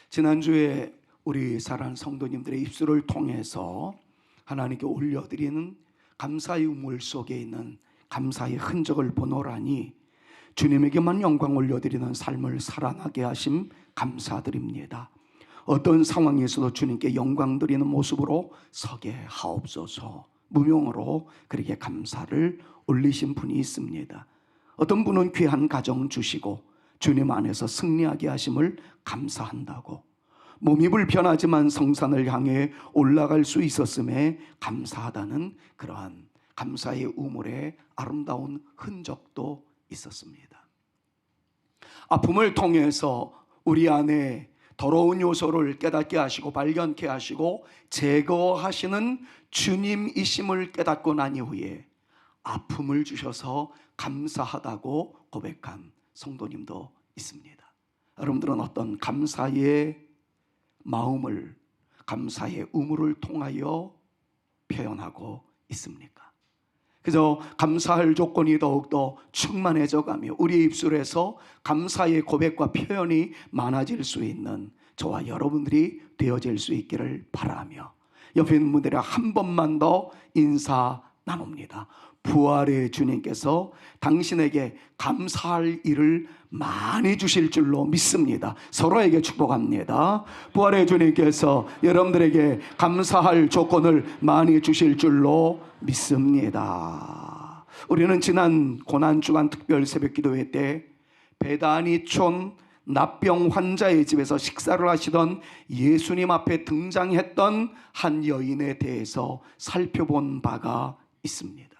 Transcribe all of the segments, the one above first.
지난주에 우리 사랑하는 성도님들의 입술을 통해서 하나님께 올려드리는 감사의 우물 속에 있는 감사의 흔적을 보노라니 주님에게만 영광 올려드리는 삶을 살아나게 하심 감사드립니다. 어떤 상황에서도 주님께 영광 드리는 모습으로 서게 하옵소서. 무명으로 그렇게 감사를 올리신 분이 있습니다. 어떤 분은 귀한 가정 주시고 주님 안에서 승리하게 하심을 감사한다고, 몸이 불편하지만 성산을 향해 올라갈 수 있었음에 감사하다는 그러한 감사의 우물에 아름다운 흔적도 있었습니다. 아픔을 통해서 우리 안에 더러운 요소를 깨닫게 하시고 발견케 하시고 제거하시는 주님이심을 깨닫고 난 이후에 아픔을 주셔서 감사하다고 고백한 성도님도 있습니다. 여러분들은 어떤 감사의 마음을, 감사의 우물을 통하여 표현하고 있습니까? 그래서 감사할 조건이 더욱더 충만해져 가며 우리의 입술에서 감사의 고백과 표현이 많아질 수 있는 저와 여러분들이 되어질 수 있기를 바라며 옆에 있는 분들이랑 한 번만 더 인사 나눕니다. 부활의 주님께서 당신에게 감사할 일을 많이 주실 줄로 믿습니다. 서로에게 축복합니다. 부활의 주님께서 여러분들에게 감사할 조건을 많이 주실 줄로 믿습니다. 우리는 지난 고난주간 특별 새벽기도회 때 베다니촌 납병 환자의 집에서 식사를 하시던 예수님 앞에 등장했던 한 여인에 대해서 살펴본 바가 있습니다.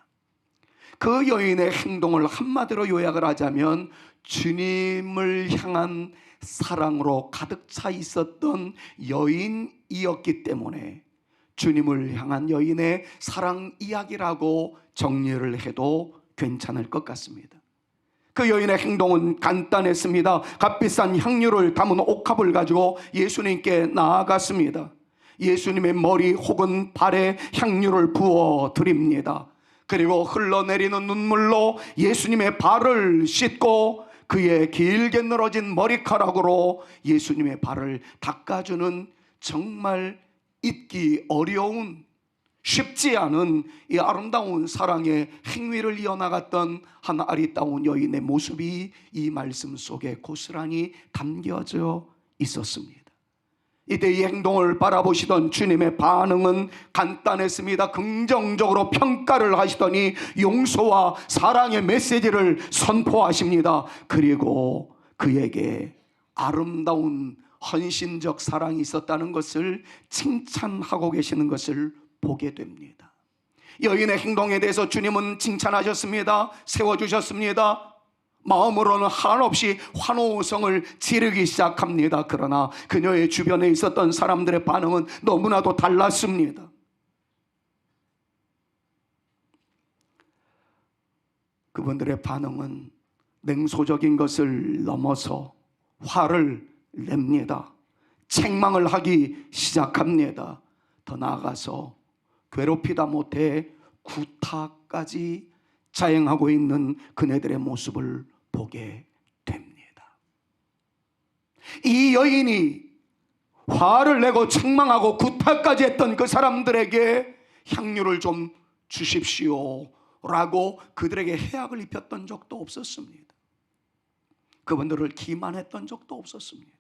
그 여인의 행동을 한마디로 요약을 하자면 주님을 향한 사랑으로 가득 차 있었던 여인이었기 때문에 주님을 향한 여인의 사랑 이야기라고 정리를 해도 괜찮을 것 같습니다. 그 여인의 행동은 간단했습니다. 값비싼 향유를 담은 옥합을 가지고 예수님께 나아갔습니다. 예수님의 머리 혹은 발에 향유를 부어 드립니다. 그리고 흘러내리는 눈물로 예수님의 발을 씻고 그의 길게 늘어진 머리카락으로 예수님의 발을 닦아주는 정말 잊기 어려운, 쉽지 않은 이 아름다운 사랑의 행위를 이어나갔던 한 아리따운 여인의 모습이 이 말씀 속에 고스란히 담겨져 있었습니다. 이때 이 행동을 바라보시던 주님의 반응은 간단했습니다. 긍정적으로 평가를 하시더니 용서와 사랑의 메시지를 선포하십니다. 그리고 그에게 아름다운 헌신적 사랑이 있었다는 것을 칭찬하고 계시는 것을 보게 됩니다. 여인의 행동에 대해서 주님은 칭찬하셨습니다. 세워주셨습니다. 마음으로는 한없이 환호성을 지르기 시작합니다. 그러나 그녀의 주변에 있었던 사람들의 반응은 너무나도 달랐습니다. 그분들의 반응은 냉소적인 것을 넘어서 화를 냅니다. 책망을 하기 시작합니다. 더 나아가서 괴롭히다 못해 구타까지 자행하고 있는 그네들의 모습을 보게 됩니다. 이 여인이 화를 내고 책망하고 구타까지 했던 그 사람들에게 향유를 좀 주십시오 라고 그들에게 해악을 입혔던 적도 없었습니다. 그분들을 기만했던 적도 없었습니다.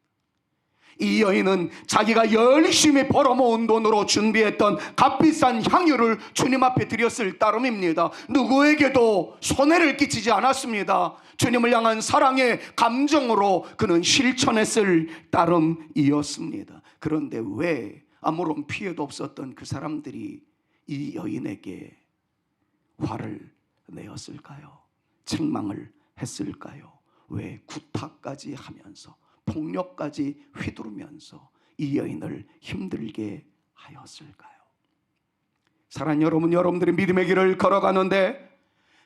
이 여인은 자기가 열심히 벌어모은 돈으로 준비했던 값비싼 향유를 주님 앞에 드렸을 따름입니다. 누구에게도 손해를 끼치지 않았습니다. 주님을 향한 사랑의 감정으로 그는 실천했을 따름이었습니다. 그런데 왜 아무런 피해도 없었던 그 사람들이 이 여인에게 화를 내었을까요? 책망을 했을까요? 왜 구타까지 하면서 폭력까지 휘두르면서 이 여인을 힘들게 하였을까요? 사랑하는 여러분, 여러분들이 믿음의 길을 걸어가는데,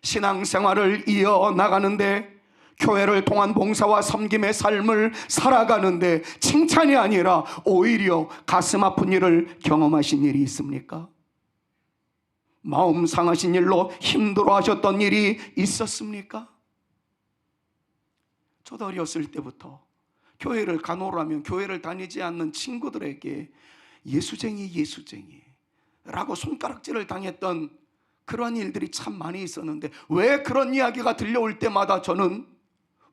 신앙생활을 이어나가는데, 교회를 통한 봉사와 섬김의 삶을 살아가는데 칭찬이 아니라 오히려 가슴 아픈 일을 경험하신 일이 있습니까? 마음 상하신 일로 힘들어하셨던 일이 있었습니까? 저도 어렸을 때부터 교회를 가노라면 교회를 다니지 않는 친구들에게 예수쟁이 라고 손가락질을 당했던 그러한 일들이 참 많이 있었는데, 왜 그런 이야기가 들려올 때마다 저는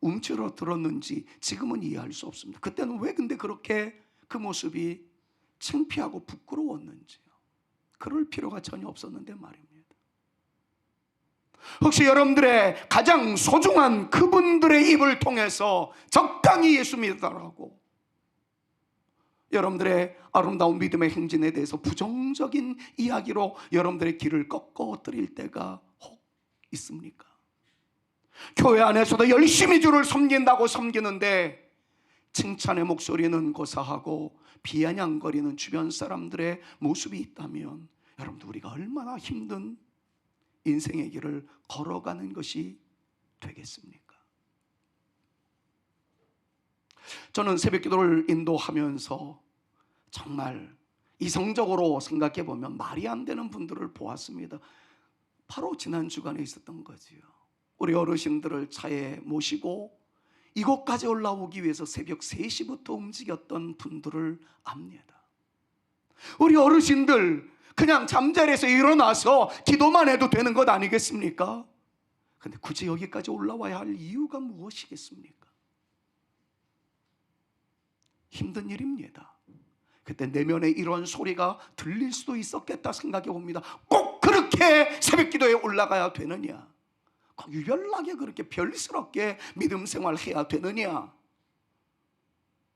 움츠러 들었는지 지금은 이해할 수 없습니다. 그때는 왜 근데 그렇게 그 모습이 창피하고 부끄러웠는지요. 그럴 필요가 전혀 없었는데 말입니다. 혹시 여러분들의 가장 소중한 그분들의 입을 통해서 적당히 예수 믿으라고 여러분들의 아름다운 믿음의 행진에 대해서 부정적인 이야기로 여러분들의 길을 꺾어뜨릴 때가 혹 있습니까? 교회 안에서도 열심히 주를 섬긴다고 섬기는데 칭찬의 목소리는 고사하고 비아냥거리는 주변 사람들의 모습이 있다면, 여러분들 우리가 얼마나 힘든 인생의 길을 걸어가는 것이 되겠습니까? 저는 새벽기도를 인도하면서 정말 이성적으로 생각해 보면 말이 안 되는 분들을 보았습니다. 바로 지난 주간에 있었던 거지요. 우리 어르신들을 차에 모시고 이곳까지 올라오기 위해서 새벽 3시부터 움직였던 분들을 압니다. 우리 어르신들 그냥 잠자리에서 일어나서 기도만 해도 되는 것 아니겠습니까? 근데 굳이 여기까지 올라와야 할 이유가 무엇이겠습니까? 힘든 일입니다. 그때 내면에 이런 소리가 들릴 수도 있었겠다 생각해 봅니다. 꼭 그렇게 새벽 기도에 올라가야 되느냐? 꼭 유별나게 그렇게 별스럽게 믿음 생활해야 되느냐?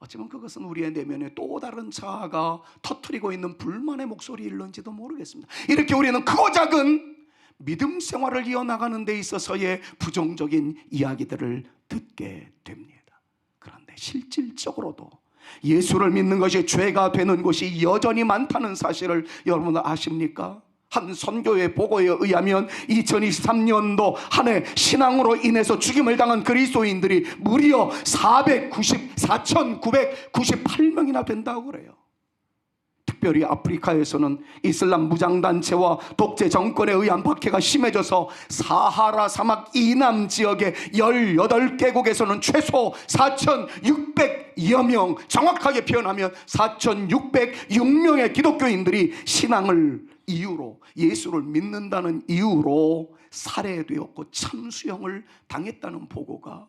어쩌면 그것은 우리의 내면에 또 다른 자아가 터뜨리고 있는 불만의 목소리일는지도 모르겠습니다. 이렇게 우리는 크고 작은 믿음 생활을 이어나가는 데 있어서의 부정적인 이야기들을 듣게 됩니다. 그런데 실질적으로도 예수를 믿는 것이 죄가 되는 곳이 여전히 많다는 사실을 여러분 아십니까? 한 선교의 보고에 의하면 2023년도 한 해 신앙으로 인해서 죽임을 당한 그리스도인들이 무려 494,998명이나 된다고 그래요. 특별히 아프리카에서는 이슬람 무장단체와 독재 정권에 의한 박해가 심해져서 사하라 사막 이남 지역의 18개국에서는 최소 4,600여 명, 정확하게 표현하면 4,606명의 기독교인들이 신앙을 이유로, 예수를 믿는다는 이유로 살해되었고 참수형을 당했다는 보고가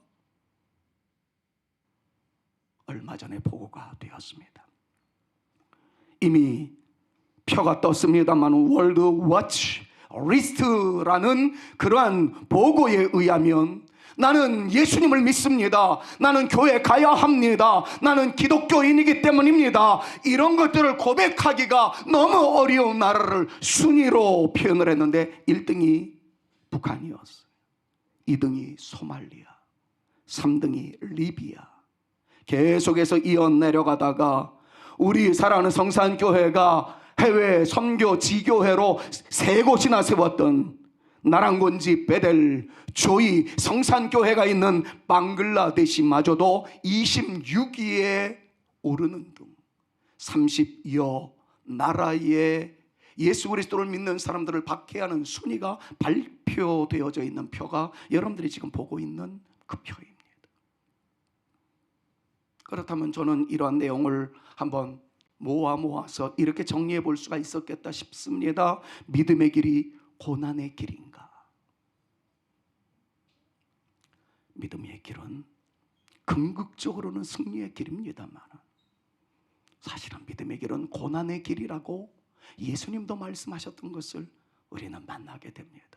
얼마 전에 보고가 되었습니다. 이미 표가 떴습니다만 월드 워치 리스트라는 그러한 보고에 의하면 나는 예수님을 믿습니다, 나는 교회 가야 합니다, 나는 기독교인이기 때문입니다, 이런 것들을 고백하기가 너무 어려운 나라를 순위로 표현을 했는데 1등이 북한이었어요. 2등이 소말리아, 3등이 리비아. 계속해서 이어 내려가다가 우리 사랑하는 성산교회가 해외 선교 지교회로 3곳이나 세웠던 나랑곤지, 베델, 조이 성산교회가 있는 방글라데시마저도 26위에 오르는 등 30여 나라의 예수 그리스도를 믿는 사람들을 박해하는 순위가 발표되어져 있는 표가 여러분들이 지금 보고 있는 그 표입니다. 그렇다면 저는 이러한 내용을 한번 모아서 이렇게 정리해 볼 수가 있었겠다 싶습니다. 믿음의 길이 고난의 길인가? 믿음의 길은 궁극적으로는 승리의 길입니다만 사실은 믿음의 길은 고난의 길이라고 예수님도 말씀하셨던 것을 우리는 만나게 됩니다.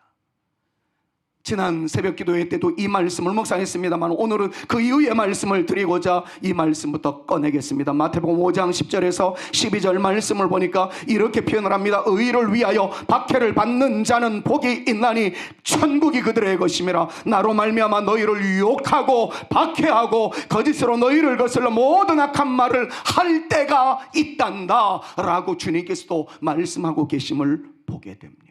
지난 새벽 기도회 때도 이 말씀을 묵상했습니다만 오늘은 그 이후의 말씀을 드리고자 이 말씀부터 꺼내겠습니다. 마태복음 5장 10절에서 12절 말씀을 보니까 이렇게 표현을 합니다. 의를 위하여 박해를 받는 자는 복이 있나니 천국이 그들의 것임이라. 나로 말미암아 너희를 유혹하고 박해하고 거짓으로 너희를 거슬러 모든 악한 말을 할 때가 있단다 라고 주님께서도 말씀하고 계심을 보게 됩니다.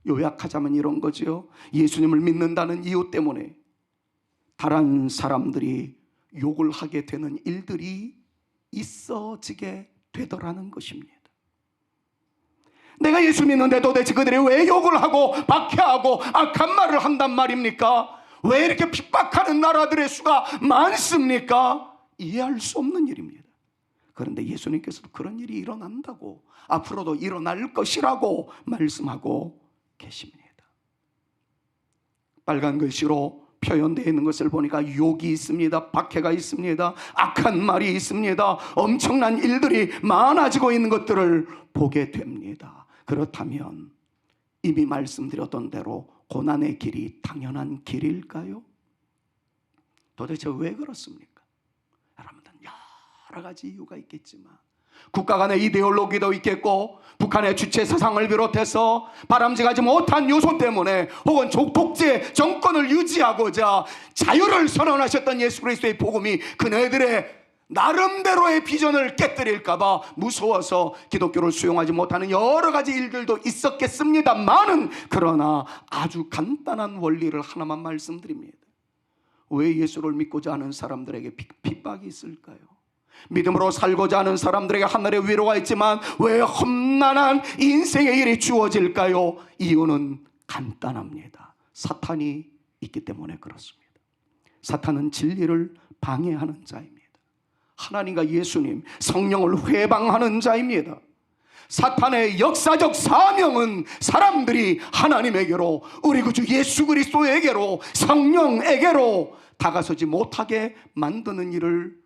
요약하자면 이런 거죠. 예수님을 믿는다는 이유 때문에 다른 사람들이 욕을 하게 되는 일들이 있어지게 되더라는 것입니다. 내가 예수 믿는데 도대체 그들이 왜 욕을 하고 박해하고 악한 말을 한단 말입니까? 왜 이렇게 핍박하는 나라들의 수가 많습니까? 이해할 수 없는 일입니다. 그런데 예수님께서도 그런 일이 일어난다고, 앞으로도 일어날 것이라고 말씀하고 계십니다. 빨간 글씨로 표현되어 있는 것을 보니까 욕이 있습니다. 박해가 있습니다. 악한 말이 있습니다. 엄청난 일들이 많아지고 있는 것들을 보게 됩니다. 그렇다면 이미 말씀드렸던 대로 고난의 길이 당연한 길일까요? 도대체 왜 그렇습니까? 여러분들 여러 가지 이유가 있겠지만, 국가 간의 이데올로기도 있겠고, 북한의 주체 사상을 비롯해서 바람직하지 못한 요소 때문에, 혹은 독재 정권을 유지하고자 자유를 선언하셨던 예수 그리스도의 복음이 그네들의 나름대로의 비전을 깨뜨릴까봐 무서워서 기독교를 수용하지 못하는 여러 가지 일들도 있었겠습니다만은, 그러나 아주 간단한 원리를 하나만 말씀드립니다. 왜 예수를 믿고자 하는 사람들에게 핍박이 있을까요? 믿음으로 살고자 하는 사람들에게 하늘의 위로가 있지만 왜 험난한 인생의 일이 주어질까요? 이유는 간단합니다. 사탄이 있기 때문에 그렇습니다. 사탄은 진리를 방해하는 자입니다. 하나님과 예수님, 성령을 회방하는 자입니다. 사탄의 역사적 사명은 사람들이 하나님에게로, 우리 구주 예수 그리스도에게로, 성령에게로 다가서지 못하게 만드는 일을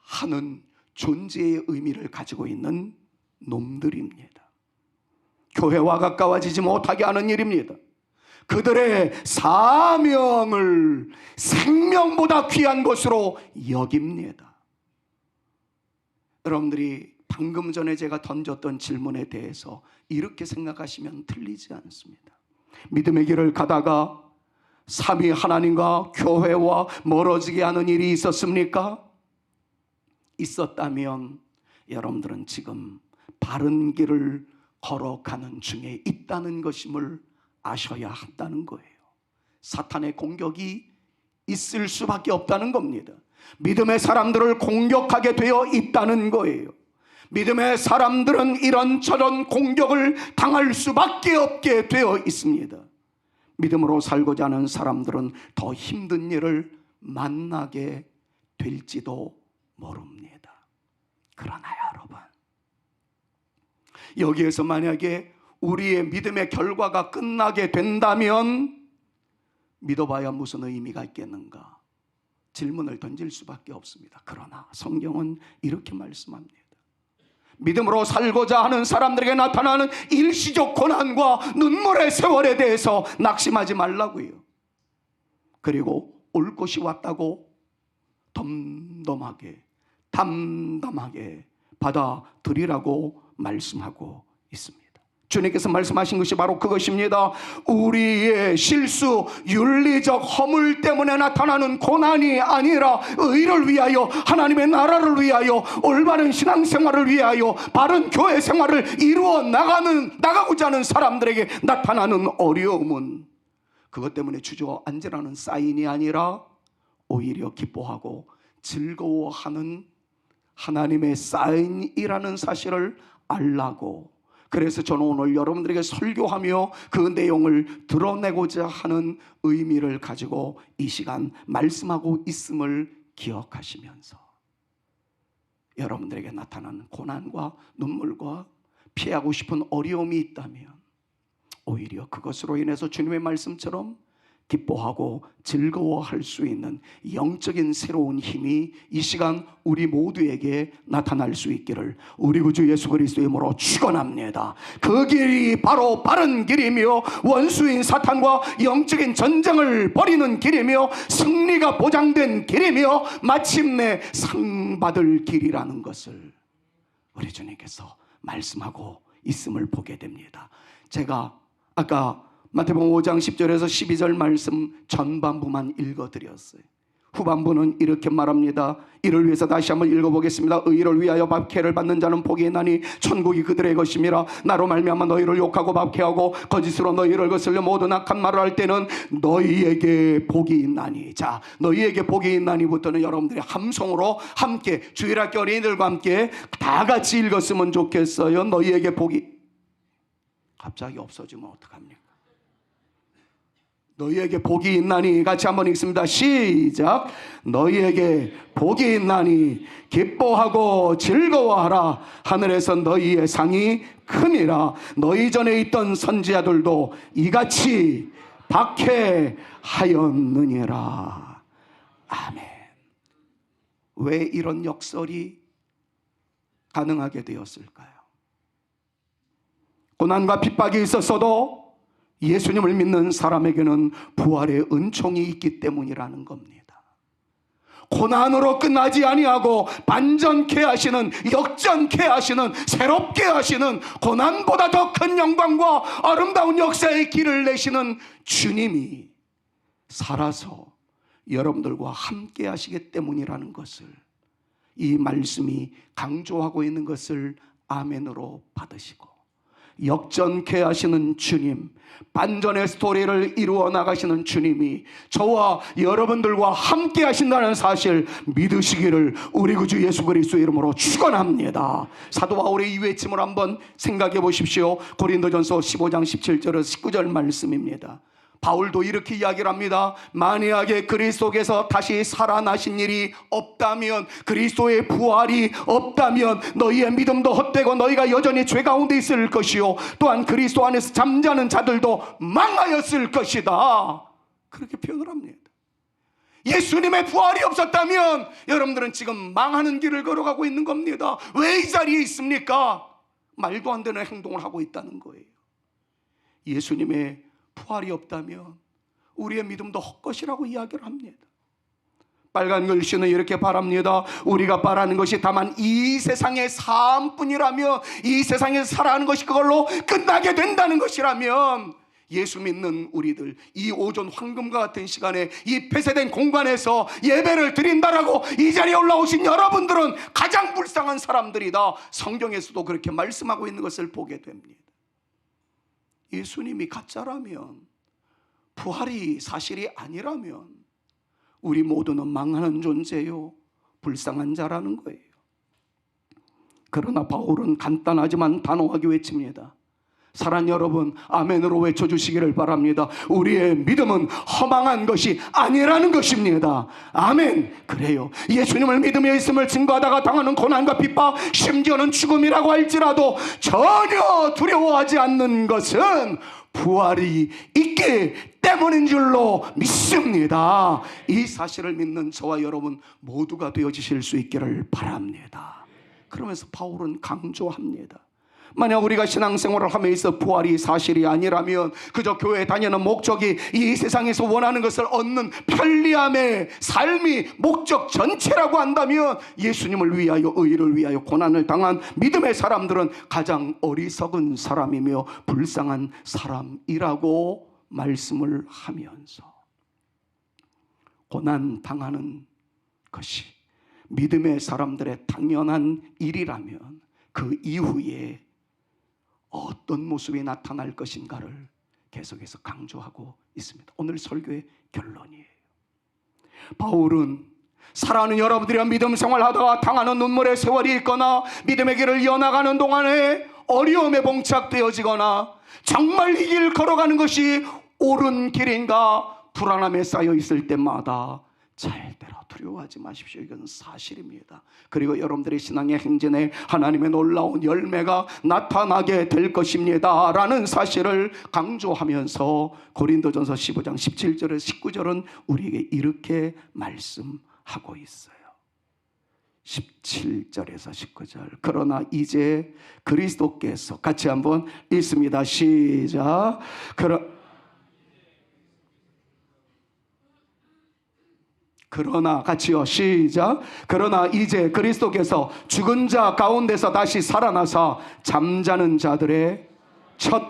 하는 존재의 의미를 가지고 있는 놈들입니다. 교회와 가까워지지 못하게 하는 일입니다. 그들의 사명을 생명보다 귀한 것으로 여깁니다. 여러분들이 방금 전에 제가 던졌던 질문에 대해서 이렇게 생각하시면 틀리지 않습니다. 믿음의 길을 가다가 삼위 하나님과 교회와 멀어지게 하는 일이 있었습니까? 있었다면 여러분들은 지금 바른 길을 걸어가는 중에 있다는 것임을 아셔야 한다는 거예요. 사탄의 공격이 있을 수밖에 없다는 겁니다. 믿음의 사람들을 공격하게 되어 있다는 거예요. 믿음의 사람들은 이런저런 공격을 당할 수밖에 없게 되어 있습니다. 믿음으로 살고자 하는 사람들은 더 힘든 일을 만나게 될지도 모릅니다. 그러나 여러분, 여기에서 만약에 우리의 믿음의 결과가 끝나게 된다면 믿어봐야 무슨 의미가 있겠는가? 질문을 던질 수밖에 없습니다. 그러나 성경은 이렇게 말씀합니다. 믿음으로 살고자 하는 사람들에게 나타나는 일시적 고난과 눈물의 세월에 대해서 낙심하지 말라고요. 그리고 올 것이 왔다고 덤덤하게, 담담하게 받아들이라고 말씀하고 있습니다. 주님께서 말씀하신 것이 바로 그것입니다. 우리의 실수, 윤리적 허물 때문에 나타나는 고난이 아니라 의를 위하여, 하나님의 나라를 위하여, 올바른 신앙생활을 위하여, 바른 교회 생활을 이루어 나가고자 하는 사람들에게 나타나는 어려움은 그것 때문에 주저앉으라는 사인이 아니라 오히려 기뻐하고 즐거워하는 하나님의 사인이라는 사실을 알라고, 그래서 저는 오늘 여러분들에게 설교하며 그 내용을 드러내고자 하는 의미를 가지고 이 시간 말씀하고 있음을 기억하시면서, 여러분들에게 나타나는 고난과 눈물과 피하고 싶은 어려움이 있다면 오히려 그것으로 인해서 주님의 말씀처럼 기뻐하고 즐거워할 수 있는 영적인 새로운 힘이 이 시간 우리 모두에게 나타날 수 있기를 우리 구주 예수 그리스도의 이름으로 축원합니다. 그 길이 바로 바른 길이며 원수인 사탄과 영적인 전쟁을 벌이는 길이며 승리가 보장된 길이며 마침내 상 받을 길이라는 것을 우리 주님께서 말씀하고 있음을 보게 됩니다. 제가 아까 마태복음 5장 10절에서 12절 말씀 전반부만 읽어드렸어요. 후반부는 이렇게 말합니다. 이를 위해서 다시 한번 읽어보겠습니다. 의를 위하여 박해를 받는 자는 복이 있나니 천국이 그들의 것임이라. 나로 말미암아 너희를 욕하고 박해하고 거짓으로 너희를 거슬려 모든 악한 말을 할 때는 너희에게 복이 있나니. 자, 너희에게 복이 있나니부터는 여러분들이 함성으로 함께 주일학교 어린이들과 함께 다 같이 읽었으면 좋겠어요. 너희에게 복이. 갑자기 없어지면 어떡합니까? 너희에게 복이 있나니, 같이 한번 읽습니다. 시작. 너희에게 복이 있나니 기뻐하고 즐거워하라. 하늘에서 너희의 상이 큼이라. 너희 전에 있던 선지자들도 이같이 박해하였느니라. 아멘. 왜 이런 역설이 가능하게 되었을까요? 고난과 핍박이 있었어도 예수님을 믿는 사람에게는 부활의 은총이 있기 때문이라는 겁니다. 고난으로 끝나지 아니하고 반전케 하시는, 역전케 하시는, 새롭게 하시는, 고난보다 더 큰 영광과 아름다운 역사의 길을 내시는 주님이 살아서 여러분들과 함께 하시기 때문이라는 것을, 이 말씀이 강조하고 있는 것을 아멘으로 받으시고, 역전케 하시는 주님, 반전의 스토리를 이루어 나가시는 주님이 저와 여러분들과 함께 하신다는 사실 믿으시기를 우리 구주 예수 그리스도의 이름으로 축원합니다. 사도 바울의 이 외침을 한번 생각해 보십시오. 고린도전서 15장 17절에서 19절 말씀입니다. 바울도 이렇게 이야기를 합니다. 만약에 그리스도께서 다시 살아나신 일이 없다면, 그리스도의 부활이 없다면 너희의 믿음도 헛되고 너희가 여전히 죄 가운데 있을 것이요, 또한 그리스도 안에서 잠자는 자들도 망하였을 것이다. 그렇게 표현을 합니다. 예수님의 부활이 없었다면 여러분들은 지금 망하는 길을 걸어가고 있는 겁니다. 왜 이 자리에 있습니까? 말도 안 되는 행동을 하고 있다는 거예요. 예수님의 부활이 없다면 우리의 믿음도 헛것이라고 이야기를 합니다. 빨간 글씨는 이렇게 바랍니다. 우리가 바라는 것이 다만 이 세상의 삶뿐이라면, 이 세상에서 살아가는 것이 그걸로 끝나게 된다는 것이라면, 예수 믿는 우리들, 이 오전 황금과 같은 시간에 이 폐쇄된 공간에서 예배를 드린다라고 이 자리에 올라오신 여러분들은 가장 불쌍한 사람들이다. 성경에서도 그렇게 말씀하고 있는 것을 보게 됩니다. 예수님이 가짜라면, 부활이 사실이 아니라면 우리 모두는 망하는 존재요, 불쌍한 자라는 거예요. 그러나 바울은 간단하지만 단호하게 외칩니다. 사랑 여러분, 아멘으로 외쳐주시기를 바랍니다. 우리의 믿음은 허망한 것이 아니라는 것입니다. 아멘. 그래요. 예수님을 믿으며 있음을 증거하다가 당하는 고난과 핍박, 심지어는 죽음이라고 할지라도 전혀 두려워하지 않는 것은 부활이 있기 때문인 줄로 믿습니다. 이 사실을 믿는 저와 여러분 모두가 되어지실 수 있기를 바랍니다. 그러면서 바울은 강조합니다. 만약 우리가 신앙생활을 함에 있어 부활이 사실이 아니라면, 그저 교회 다니는 목적이 이 세상에서 원하는 것을 얻는 편리함의 삶이 목적 전체라고 한다면, 예수님을 위하여, 의를 위하여 고난을 당한 믿음의 사람들은 가장 어리석은 사람이며 불쌍한 사람이라고 말씀을 하면서, 고난 당하는 것이 믿음의 사람들의 당연한 일이라면 그 이후에 어떤 모습이 나타날 것인가를 계속해서 강조하고 있습니다. 오늘 설교의 결론이에요. 바울은 사랑하는 여러분들이 믿음 생활하다가 당하는 눈물의 세월이 있거나 믿음의 길을 이어나가는 동안에 어려움에 봉착되어지거나 정말 이 길 걸어가는 것이 옳은 길인가 불안함에 쌓여 있을 때마다 절대로 두려워하지 마십시오. 이건 사실입니다. 그리고 여러분들의 신앙의 행진에 하나님의 놀라운 열매가 나타나게 될 것입니다 라는 사실을 강조하면서 고린도전서 15장 17절에서 19절은 우리에게 이렇게 말씀하고 있어요. 17절에서 19절. 그러나 이제 그리스도께서, 같이 한번 읽습니다. 시작. 그러나, 같이요. 시작. 그러나 이제 그리스도께서 죽은 자 가운데서 다시 살아나사 잠자는 자들의 첫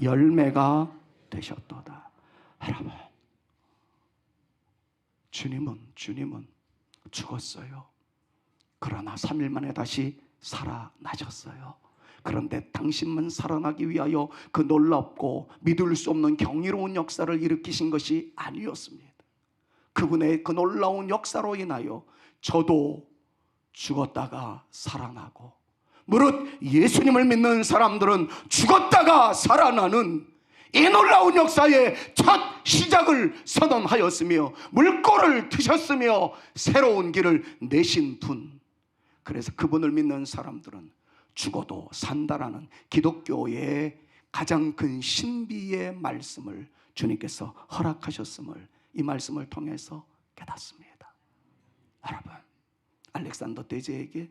열매가 되셨도다. 여러분, 주님은 죽었어요. 그러나 3일 만에 다시 살아나셨어요. 그런데 당신만 살아나기 위하여 그 놀랍고 믿을 수 없는 경이로운 역사를 일으키신 것이 아니었습니다. 그분의 그 놀라운 역사로 인하여 저도 죽었다가 살아나고, 무릇 예수님을 믿는 사람들은 죽었다가 살아나는 이 놀라운 역사의 첫 시작을 선언하였으며 물꼬를 트셨으며 새로운 길을 내신 분, 그래서 그분을 믿는 사람들은 죽어도 산다라는 기독교의 가장 큰 신비의 말씀을 주님께서 허락하셨음을 이 말씀을 통해서 깨닫습니다. 여러분, 알렉산더 대제에게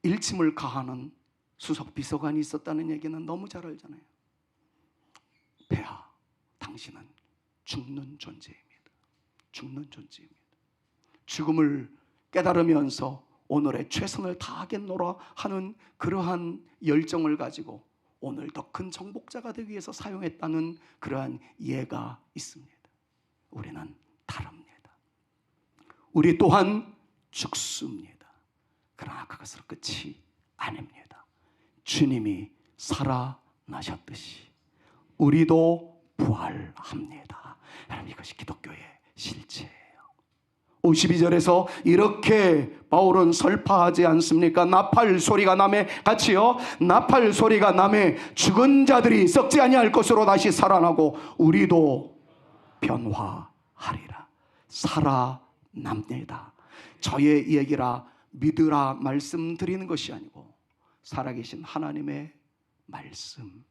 일침을 가하는 수석 비서관이 있었다는 얘기는 너무 잘 알잖아요. 폐하, 당신은 죽는 존재입니다. 죽는 존재입니다. 죽음을 깨달으면서 오늘의 최선을 다하겠노라 하는 그러한 열정을 가지고 오늘 더 큰 정복자가 되기 위해서 사용했다는 그러한 예가 있습니다. 우리는 다릅니다. 우리 또한 죽습니다. 그러나 그것으로 끝이 아닙니다. 주님이 살아나셨듯이 우리도 부활합니다. 여러분, 이것이 기독교의 실체예요. 52절에서 이렇게 바울은 설파하지 않습니까? 나팔 소리가 나매, 같이요, 나팔 소리가 나매 죽은 자들이 썩지 아니할 것으로 다시 살아나고 우리도 변화하리라. 살아납니다. 저의 얘기라 믿으라 말씀드리는 것이 아니고 살아계신 하나님의 말씀입니다.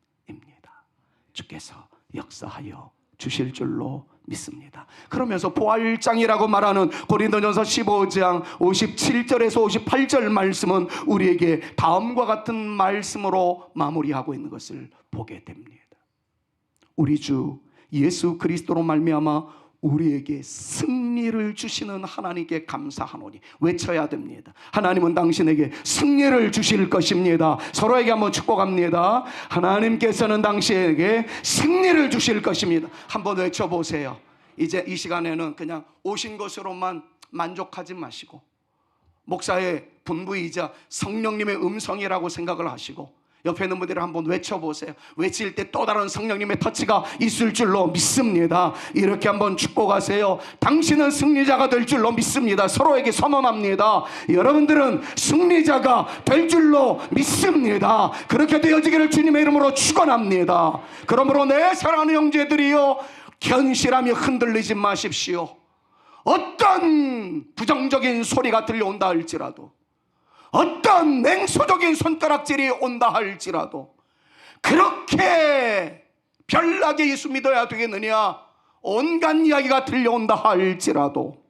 주께서 역사하여 주실 줄로 믿습니다. 그러면서 부활장이라고 말하는 고린도전서 15장 57절에서 58절 말씀은 우리에게 다음과 같은 말씀으로 마무리하고 있는 것을 보게 됩니다. 우리 주 예수 그리스도로 말미암아 우리에게 승리를 주시는 하나님께 감사하노니 외쳐야 됩니다. 하나님은 당신에게 승리를 주실 것입니다. 서로에게 한번 축복합니다. 하나님께서는 당신에게 승리를 주실 것입니다. 한번 외쳐보세요. 이제 이 시간에는 그냥 오신 것으로만 만족하지 마시고 목사의 분부이자 성령님의 음성이라고 생각을 하시고 옆에 있는 분들이 한번 외쳐보세요. 외칠 때 또 다른 성령님의 터치가 있을 줄로 믿습니다. 이렇게 한번 축복하세요. 당신은 승리자가 될 줄로 믿습니다. 서로에게 선언합니다. 여러분들은 승리자가 될 줄로 믿습니다. 그렇게 되어지기를 주님의 이름으로 축원합니다. 그러므로 내 사랑하는 형제들이여, 견실하며 흔들리지 마십시오. 어떤 부정적인 소리가 들려온다 할지라도, 어떤 냉소적인 손가락질이 온다 할지라도, 그렇게 별나게 예수 믿어야 되겠느냐, 온갖 이야기가 들려온다 할지라도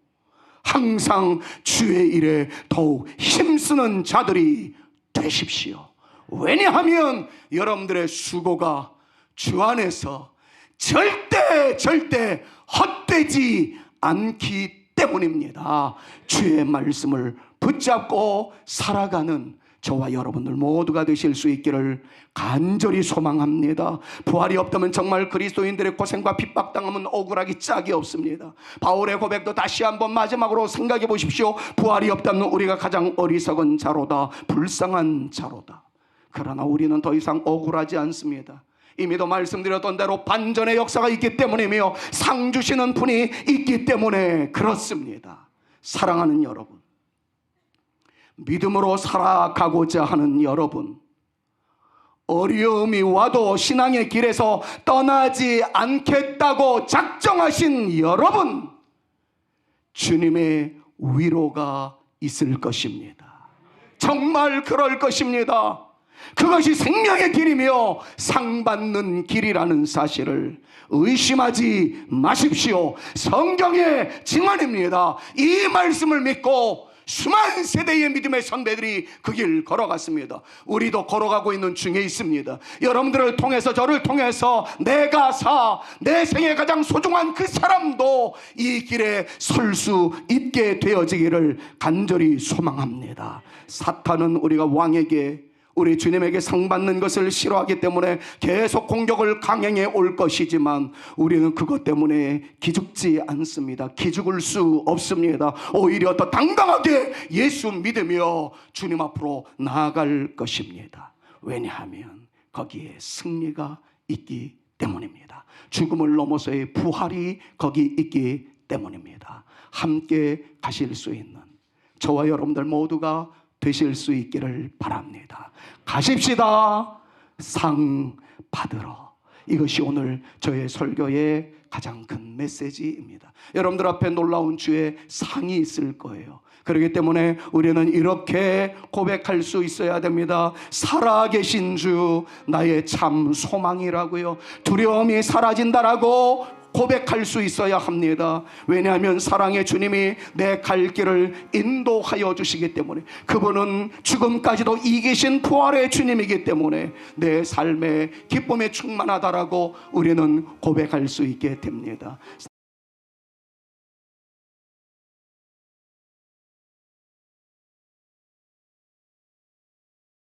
항상 주의 일에 더욱 힘쓰는 자들이 되십시오. 왜냐하면 여러분들의 수고가 주 안에서 절대 헛되지 않기 때문입니다. 주의 말씀을 붙잡고 살아가는 저와 여러분들 모두가 되실 수 있기를 간절히 소망합니다. 부활이 없다면 정말 그리스도인들의 고생과 핍박당하면 억울하기 짝이 없습니다. 바울의 고백도 다시 한번 마지막으로 생각해 보십시오. 부활이 없다면 우리가 가장 어리석은 자로다, 불쌍한 자로다. 그러나 우리는 더 이상 억울하지 않습니다. 이미도 말씀드렸던 대로 반전의 역사가 있기 때문이며 상 주시는 분이 있기 때문에 그렇습니다. 사랑하는 여러분, 믿음으로 살아가고자 하는 여러분, 어려움이 와도 신앙의 길에서 떠나지 않겠다고 작정하신 여러분, 주님의 위로가 있을 것입니다. 정말 그럴 것입니다. 그것이 생명의 길이며 상받는 길이라는 사실을 의심하지 마십시오. 성경의 증언입니다. 이 말씀을 믿고 수많은 세대의 믿음의 선배들이 그 길 걸어갔습니다. 우리도 걸어가고 있는 중에 있습니다. 여러분들을 통해서, 저를 통해서 내 생에 가장 소중한 그 사람도 이 길에 설 수 있게 되어지기를 간절히 소망합니다. 사탄은 우리가 왕에게, 우리 주님에게 상받는 것을 싫어하기 때문에 계속 공격을 강행해 올 것이지만 우리는 그것 때문에 기죽지 않습니다. 기죽을 수 없습니다. 오히려 더 당당하게 예수 믿으며 주님 앞으로 나아갈 것입니다. 왜냐하면 거기에 승리가 있기 때문입니다. 죽음을 넘어서의 부활이 거기 있기 때문입니다. 함께 가실 수 있는 저와 여러분들 모두가 되실 수 있기를 바랍니다. 가십시다. 상 받으러. 이것이 오늘 저의 설교의 가장 큰 메시지입니다. 여러분들 앞에 놀라운 주의 상이 있을 거예요. 그렇기 때문에 우리는 이렇게 고백할 수 있어야 됩니다. 살아계신 주, 나의 참 소망이라고요. 두려움이 사라진다라고 고백할 수 있어야 합니다. 왜냐하면 사랑의 주님이 내 갈 길을 인도하여 주시기 때문에, 그분은 죽음까지도 이기신 부활의 주님이기 때문에 내 삶의 기쁨에 충만하다라고 우리는 고백할 수 있게 됩니다.